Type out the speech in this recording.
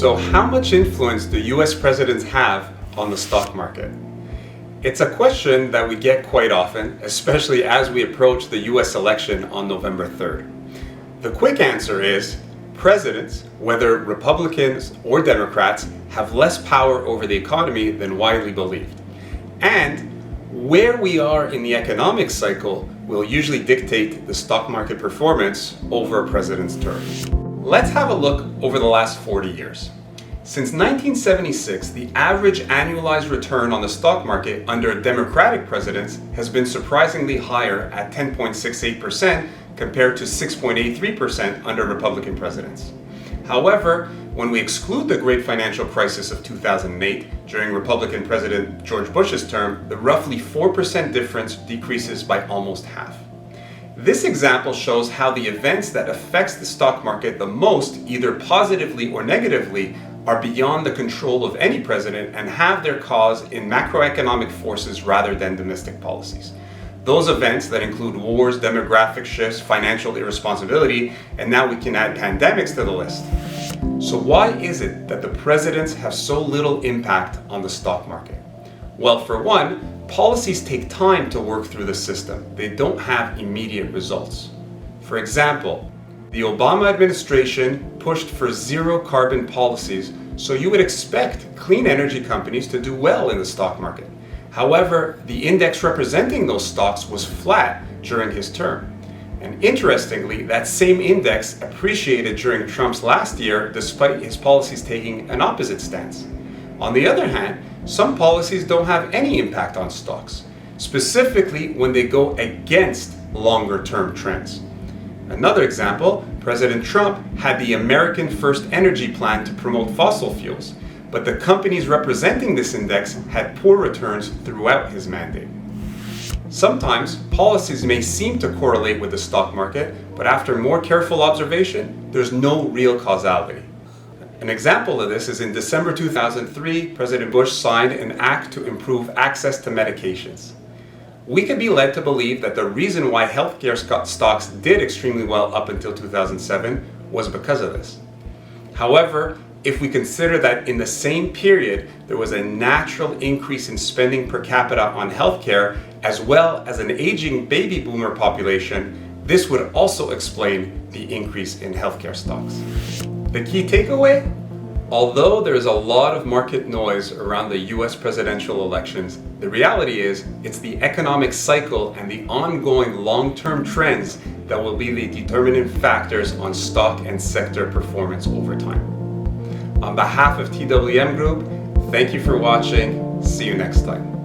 So how much influence do US presidents have on the stock market? It's a question that we get quite often, especially as we approach the US election on November 3rd. The quick answer is presidents, whether Republicans or Democrats, have less power over the economy than widely believed. And where we are in the economic cycle will usually dictate the stock market performance over a president's term. Let's have a look over the last 40 years. Since 1976, the average annualized return on the stock market under Democratic presidents has been surprisingly higher at 10.68% compared to 6.83% under Republican presidents. However, when we exclude the great financial crisis of 2008 during Republican President George Bush's term, the roughly 4% difference decreases by almost half. This example shows how the events that affects the stock market the most, either positively or negatively, are beyond the control of any president and have their cause in macroeconomic forces rather than domestic policies. Those events that include wars, demographic shifts, financial irresponsibility, and now we can add pandemics to the list. So why is it that the presidents have so little impact on the stock market? Well, for one, policies take time to work through the system. They don't have immediate results. For example, the Obama administration pushed for zero carbon policies, so you would expect clean energy companies to do well in the stock market. However, the index representing those stocks was flat during his term. And interestingly, that same index appreciated during Trump's last year despite his policies taking an opposite stance. On the other hand, some policies don't have any impact on stocks, specifically when they go against longer-term trends. Another example, President Trump had the American First Energy Plan to promote fossil fuels, but the companies representing this index had poor returns throughout his mandate. Sometimes, policies may seem to correlate with the stock market, but after more careful observation, there's no real causality. An example of this is in December 2003, President Bush signed an act to improve access to medications. We could be led to believe that the reason why healthcare stocks did extremely well up until 2007 was because of this. However, if we consider that in the same period there was a natural increase in spending per capita on healthcare as well as an aging baby boomer population, this would also explain the increase in healthcare stocks. The key takeaway? Although there is a lot of market noise around the US presidential elections, the reality is it's the economic cycle and the ongoing long-term trends that will be the determinant factors on stock and sector performance over time. On behalf of TWM Group, thank you for watching. See you next time.